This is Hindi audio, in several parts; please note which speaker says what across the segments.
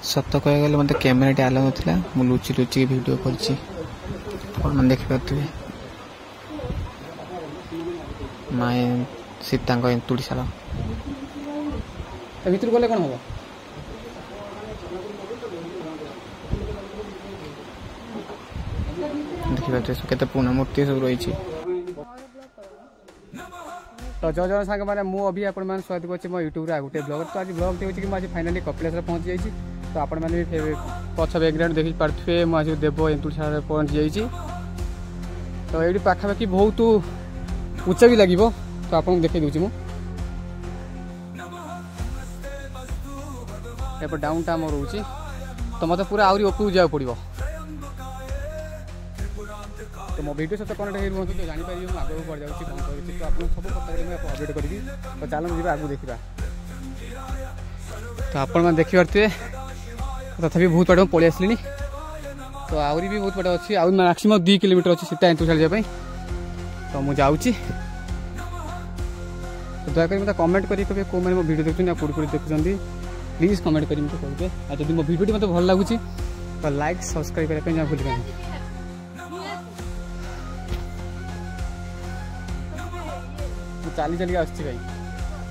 Speaker 1: सत कह गले मत कैमेरा आलो ना मुझे लुचि लुचि वीडियो कर देखिपे माए सीता तुड़ीशाल
Speaker 2: भर गले कौन हम
Speaker 1: देखिए केते पुना मूर्ति सब रही।
Speaker 2: तो जय जन सांग मैंने मुझे अभी आप स्वागत कर यूट्यूब गोटे ब्लॉग। तो आज ब्लॉग देखिए कि आज फाइनाली कपिलास पहुँच जाइए। तो आपण मैंने पछ बैकग्राउंड देखी पारे मुझे देव एंतुड़ीशाल पहुँच जाइए। तो ये पाखापाखि बहुत उच्चा भी लगे तो आपको देखी दूसरी मुझे डाउन टाउन रोचे तो मतलब पूरा आहरी उपरू जाए पड़ो। तो मो वीडियो सहित कनेक्ट हो रुहतु तो जापर मुझे आगे बढ़ जाऊँगी कौन कर तो आप सब पता अपडेट करी। तो चलो जी आगे देखा। तो आपण मैंने देखिपे तथापि बहुत बाटे पलि आसली। तो आहरी भी बहुत बाटे अच्छी आ मैक्सिमम 2 किलोमीटर अच्छी सीता एंतुड़ीशाल जावाई। तो मुझे जाऊँगी तो दयाक मतलब कमेंट करेंगे कौन मैंने मो वीडियो देखते कौट कौट देखुं प्लीज कमेंट करेंगे मत कहे। और जब मो वीडियो मतलब भल लगुच तो लाइक सब्सक्राइब करने भूल पाए। चली चलिए आस भाई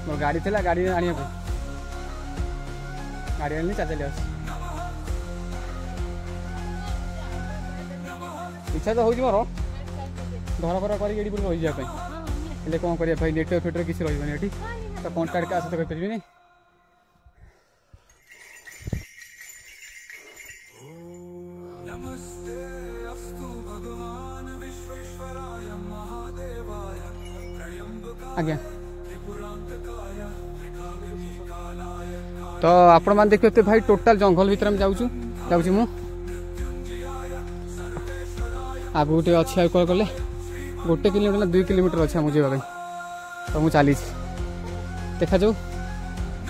Speaker 2: मोर गाड़ी थी गाड़ी आने गाड़ी आनी चल चली आस इच्छा तो होगी मोर घर घर कर रही जाए कौन करिए भाई नेटवर्क फेटवर्क किसी रही तो कंटाक्ट क्या सहित करें। आज्ञा तो आपण मैंने देखते भाई टोटाल जंगल भितर में जाऊँ आग गोटे अच्छी कल कले 1 किलोमीटर ना 2 किलोमीटर अच्छे मुझे जावाई। तो मुझे चली देखा जाऊ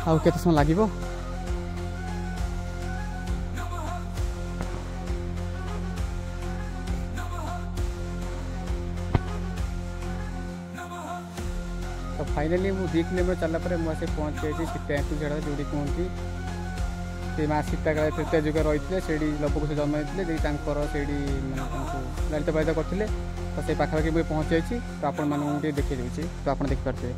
Speaker 2: आउ केते समय लगे। तो फाइनाली मुझे 2 किलोमीटर चलला मुझे पहुँच जाइए सीता एंतुड़ीशाल जो कहती से माँ सीता काले तृतीय जुग रही है से लवकुश जन्म होते से ललित पालित करते। तो से पाखापाखि मुझे पहुँच जाइए। तो आपण मानक देखी दूसरी तो आप देखिपे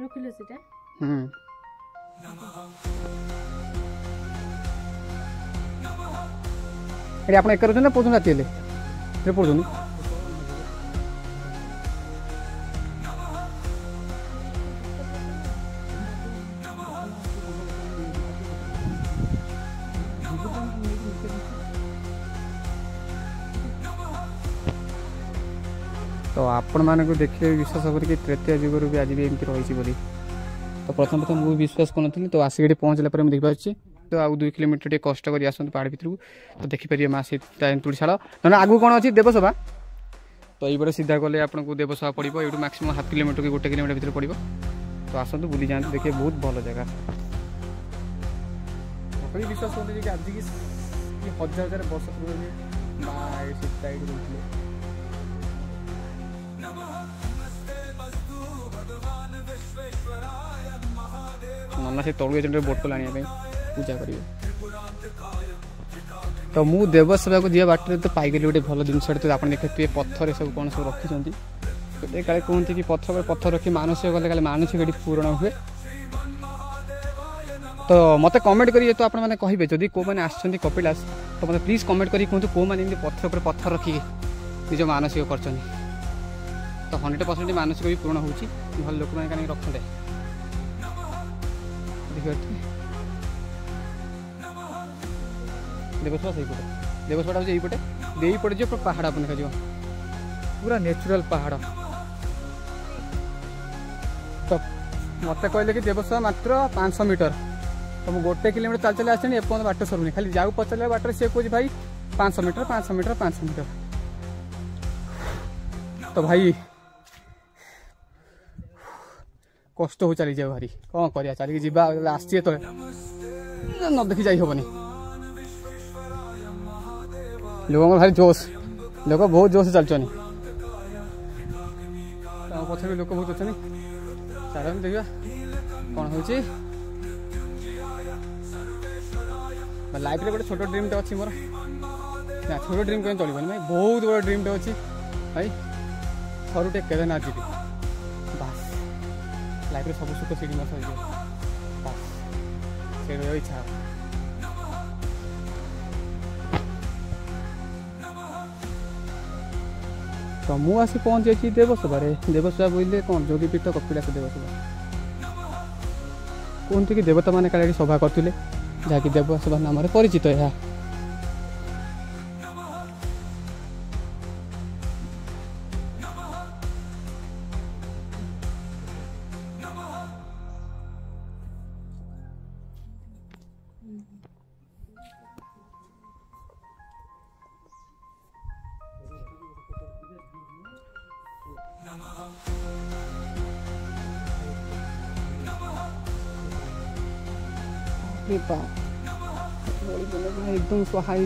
Speaker 3: रखिलो सेटा
Speaker 2: ये आप एक ना पढ़ुन राति पढ़ुन तो आपण मानक देखिए विश्वास करके तृतीय जुगर भी आज भी एमती रही बोली। तो प्रथम प्रथम मुझे विश्वास करूँ तो आसिक पहुँचला पर देखिए। तो आउ 2 किलोमीटर टे कष्ट कर आसत पहाड़ भितर तो देखिपारे माँ सीता एंतुड़ीशाल ना आगू कौन अच्छी देवसभा। तो ये सीधा गले आपको देवसभा पड़ो ये मैक्सिमम हाफ किलोमीटर कि 1 किलोमीटर भर पड़ो। तो आसतु बुली जाते देखिए बहुत भल जगह। विश्वास करते कि आज की 1000 वर्ष पूर्व माँ सीता ये नना से तलु जाते बोटल आने पूजा करेंगे। तो मु देवसभा को जी बाटर तो पाइगली गोटे भल जिन तो आप देखते पत्थर सब कौन सब रखी तो काले कहते कि पत्थर पत्थर रखी मानसिक कले काले मानसिक ये पूरण हुए। तो मत कमेंट करिए तो आपने कहे जदि कौ मैंने आस कपिलास तो मतलब प्लीज कमेंट करी कहतु कौ मैंने पत्थर पर पत्थर रखिए निज मानसिक कर। तो 100% मानसिक भी पूर्ण होची भल लोक मैंने कहीं रखते देवसभा से देवसभा हूँ यहीपटे दे पड़े जो पहाड़ आप देखा पूरा नेचुरल पहाड़। तो मत कहले कि देवसभा मात्र 500 मीटर तो मुझे 1 किलोमीटर चल चल आसे एपर्त बाट सरुनी खाली जाऊ पचारे बाटर सी कह भाई 500 मीटर 500 मीटर 500 मीटर। तो भाई कष्ट हो चली जाए भारी कौन कर चलिए जी आसी तो न देखी जा हेनी लोक भारी जोश लोक बहुत जोश चलुन पछे लोक बहुत अच्छा चल देखा कौन हो लाइफ रे गोटे छोट ड्रीम टे अच्छी मोर ना छोट ड्रीम कहीं चलनी भाई बहुत बड़ा ड्रीम टे अच्छी भाई थरुटे केदारनाथ जी बास लाइफ रे सब सुख सीढ़ी मस बास से इच्छा तो मु आसी पहुँच जाइए देवसभा देवसभा बोले कौन जोगीपीठ कपिलास देवसभा कहते कि देवता मैंने काले सभा करते जहाँकि देवसभा नाम परिचित है एकदम सहाय